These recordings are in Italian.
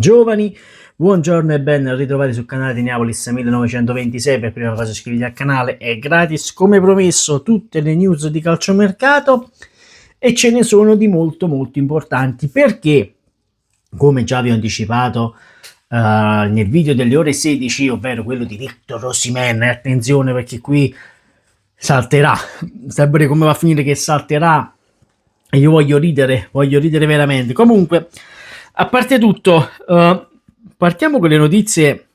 Giovani, buongiorno e ben ritrovati sul canale di Neapolis 1926. Per prima cosa iscriviti al canale, è gratis. Come promesso, tutte le news di calciomercato e ce ne sono di molto importanti perché, come già vi ho anticipato nel video delle ore 16, ovvero quello di Victor Osimhen, attenzione perché qui salterà, sempre come va a finire che salterà e io voglio ridere veramente. Comunque, a parte tutto, partiamo con le notizie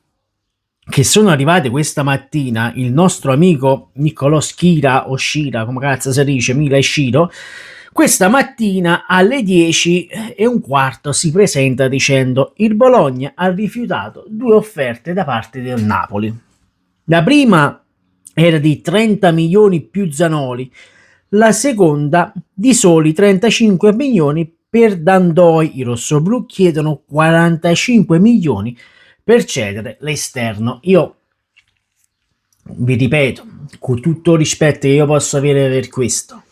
che sono arrivate questa mattina. Il nostro amico Niccolò Schira, o Scira, come cazzo si dice, Mila e Sciro, questa mattina alle 10:15 si presenta dicendo: il Bologna ha rifiutato 2 offerte da parte del Napoli. La prima era di 30 milioni più Zanoli, la seconda di soli 35 milioni per D'Andoi. I rossoblù chiedono 45 milioni per cedere l'esterno. Io vi ripeto, con tutto il rispetto che io posso avere per questo,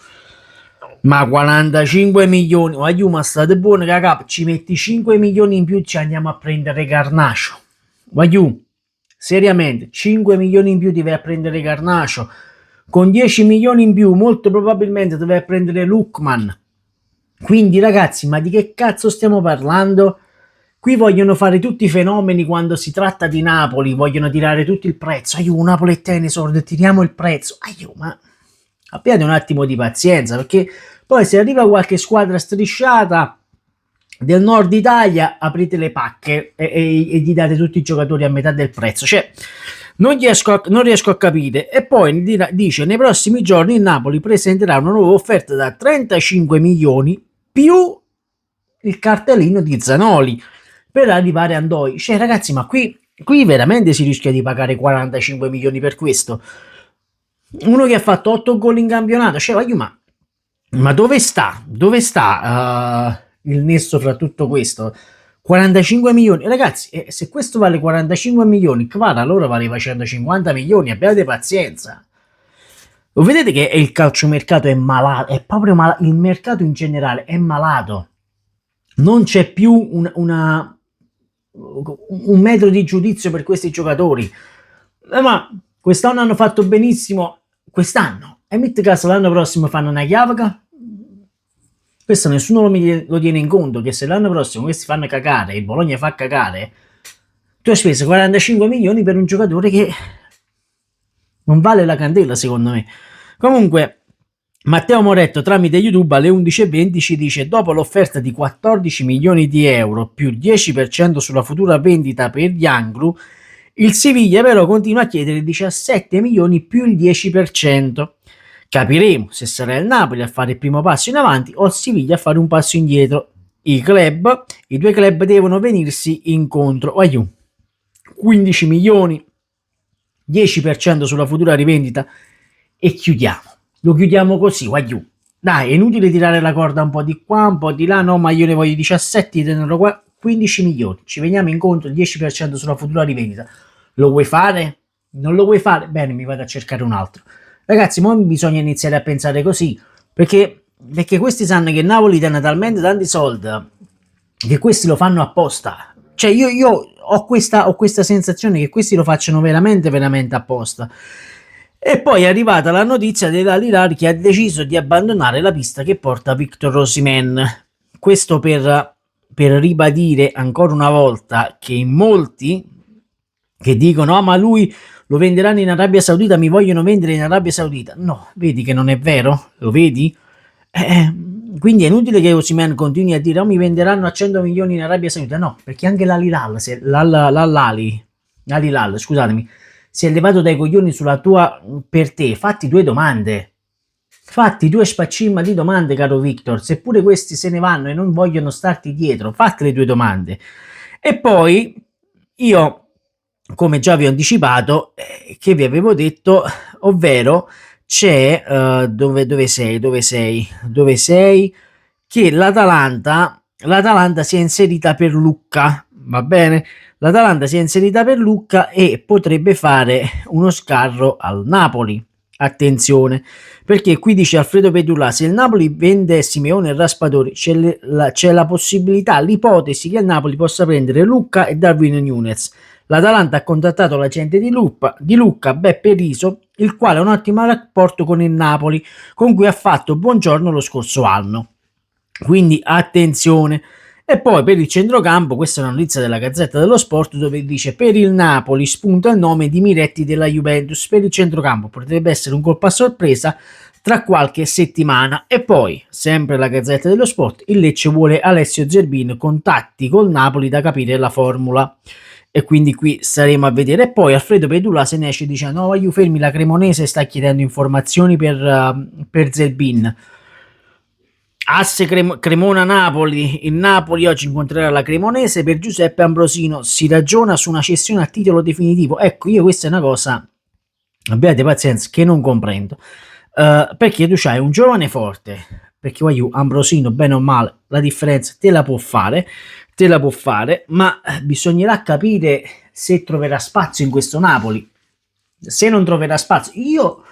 ma 45 milioni, ma state buoni raga, ci metti 5 milioni in più, ci andiamo a prendere Garnacio. Seriamente, 5 milioni in più ti vai a prendere Garnacio, con 10 milioni in più molto probabilmente ti vai a prendere Lookman. Quindi ragazzi, ma di che cazzo stiamo parlando? Qui vogliono fare tutti i fenomeni quando si tratta di Napoli, vogliono tirare tutto il prezzo. Napoli e Tenesord, tiriamo il prezzo. Ma abbiate un attimo di pazienza, perché poi se arriva qualche squadra strisciata del nord Italia, aprite le pacche e gli date tutti i giocatori a metà del prezzo. Cioè, non riesco a capire. E poi dice: nei prossimi giorni il Napoli presenterà una nuova offerta da 35 milioni più il cartellino di Zanoli per arrivare a Andoi. Cioè ragazzi, ma qui veramente si rischia di pagare 45 milioni per questo? Uno che ha fatto 8 gol in campionato. Cioè, ma dove sta il nesso fra tutto questo? 45 milioni, ragazzi, se questo vale 45 milioni, Kvara allora valeva 150 milioni, abbiate pazienza. Lo vedete che il calciomercato è malato, è proprio malato, il mercato in generale è malato. Non c'è più un metro di giudizio per questi giocatori. Ma quest'anno hanno fatto benissimo, quest'anno, e metti caso l'anno prossimo fanno una chiavaca. Questo nessuno lo tiene in conto, che se l'anno prossimo questi fanno cagare, il Bologna fa cagare, tu hai speso 45 milioni per un giocatore che non vale la candela secondo me. Comunque Matteo Moretto tramite YouTube alle 11:20 ci dice: dopo l'offerta di 14 milioni di euro più 10% sulla futura vendita per Yanglu, il Siviglia però continua a chiedere 17 milioni più il 10%. Capiremo se sarà il Napoli a fare il primo passo in avanti o il Siviglia a fare un passo indietro. I due club devono venirsi incontro. 15 milioni, 10% sulla futura rivendita e chiudiamo. Lo chiudiamo così, Dai, è inutile tirare la corda un po' di qua, un po' di là, no, ma io ne voglio 17, tenero qua 15 milioni. Ci veniamo incontro, il 10% sulla futura rivendita. Lo vuoi fare? Non lo vuoi fare? Bene, mi vado a cercare un altro. Ragazzi, ora bisogna iniziare a pensare così, perché questi sanno che Napoli danno talmente tanti soldi che questi lo fanno apposta. Cioè io ho questa sensazione che questi lo facciano veramente apposta. E poi è arrivata la notizia dell'Al-Hilal che ha deciso di abbandonare la pista che porta Victor Osimhen. Questo per ribadire ancora una volta che in molti che dicono: ma lui lo venderanno in Arabia Saudita, mi vogliono vendere in Arabia Saudita. No, vedi che non è vero? Lo vedi? Quindi è inutile che Osimhen continui a dire: mi venderanno a 100 milioni in Arabia Saudita. No, perché anche l'Al-Hilal, scusatemi, si è levato dai coglioni sulla tua per te. Fatti 2 domande. Fatti 2 spaccimma di domande, caro Victor. Seppure questi se ne vanno e non vogliono starti dietro, fatti le 2 domande. E poi io, come già vi ho anticipato, che vi avevo detto, ovvero c'è dove sei, che l'Atalanta si è inserita per Lucca, va bene? L'Atalanta si è inserita per Lucca e potrebbe fare uno scarro al Napoli. Attenzione, perché qui dice Alfredo Pedulla, se il Napoli vende Simeone e Raspadori c'è la possibilità, l'ipotesi che il Napoli possa prendere Lucca e Darwin Núñez. L'Atalanta ha contattato l'agente di Lucca, Beppe Riso, il quale ha un ottimo rapporto con il Napoli, con cui ha fatto buongiorno lo scorso anno. Quindi attenzione. E poi per il centrocampo, questa è una notizia della Gazzetta dello Sport dove dice per il Napoli spunta il nome di Miretti della Juventus per il centrocampo, potrebbe essere un colpo a sorpresa tra qualche settimana. E poi, sempre la Gazzetta dello Sport, il Lecce vuole Alessio Zerbin, contatti col Napoli da capire la formula. E quindi qui staremo a vedere. E poi Alfredo Pedula se ne esce dicendo no, io fermi, la Cremonese sta chiedendo informazioni per Zerbin. Asse Cremona-Napoli, il Napoli oggi incontrerà la Cremonese, per Giuseppe Ambrosino si ragiona su una cessione a titolo definitivo. Ecco, io questa è una cosa, abbiate pazienza, che non comprendo, perché tu c'hai un giovane forte, perché voglio Ambrosino bene o male la differenza te la può fare, ma bisognerà capire se troverà spazio in questo Napoli. Se non troverà spazio, io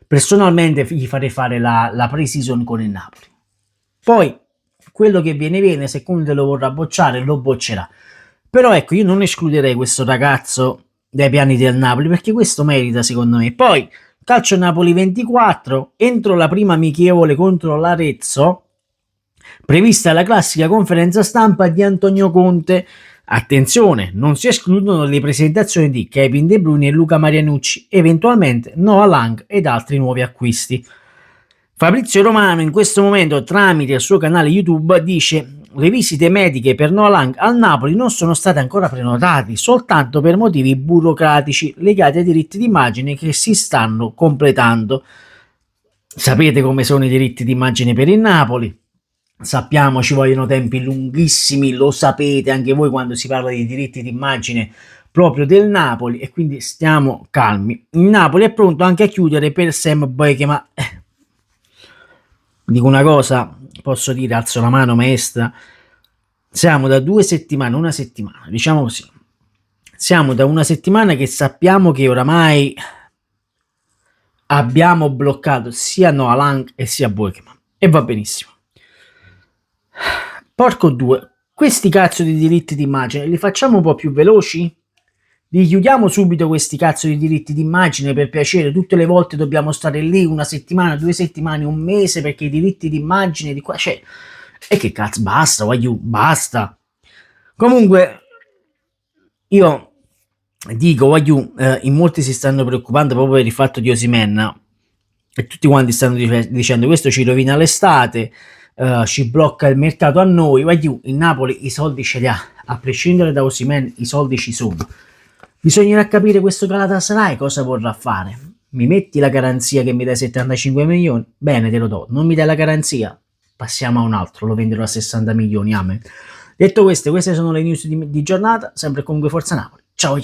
personalmente gli farei fare la pre-season con il Napoli. Poi quello che viene, se Conte lo vorrà bocciare, lo boccerà. Però ecco, io non escluderei questo ragazzo dai piani del Napoli, perché questo merita secondo me. Poi, calcio Napoli 24, entro la prima amichevole contro l'Arezzo, prevista la classica conferenza stampa di Antonio Conte. Attenzione, non si escludono le presentazioni di Kevin De Bruyne e Luca Marianucci, eventualmente Noah Lang ed altri nuovi acquisti. Fabrizio Romano in questo momento tramite il suo canale YouTube dice le visite mediche per Noah Lang al Napoli non sono state ancora prenotate, soltanto per motivi burocratici legati ai diritti d'immagine che si stanno completando. Sapete come sono i diritti d'immagine per il Napoli, sappiamo ci vogliono tempi lunghissimi, lo sapete anche voi quando si parla di diritti d'immagine proprio del Napoli, e quindi stiamo calmi. Il Napoli è pronto anche a chiudere per Sam Boyke, ma dico una cosa, posso dire, alzo la mano maestra, siamo da 2 settimane, una settimana, diciamo così, siamo da una settimana che sappiamo che oramai abbiamo bloccato sia Noah Lang e sia Boykeman, e va benissimo. Porco due, questi cazzo di diritti d'immagine li facciamo un po' più veloci? Li chiudiamo subito questi cazzo di diritti d'immagine, per piacere, tutte le volte dobbiamo stare lì una settimana, 2 settimane, un mese perché i diritti d'immagine di qua, cioè, e che cazzo, basta, basta. Comunque, io dico, in molti si stanno preoccupando proprio per il fatto di Osimhen, e tutti quanti stanno dicendo questo ci rovina l'estate, ci blocca il mercato a noi, il Napoli i soldi ce li ha, a prescindere da Osimhen i soldi ci sono. Bisognerà capire questo Galatasaray cosa vorrà fare. Mi metti la garanzia che mi dai 75 milioni? Bene, te lo do. Non mi dai la garanzia? Passiamo a un altro, lo venderò a 60 milioni, amen. Detto queste sono le news di giornata, sempre comunque Forza Napoli. Ciao.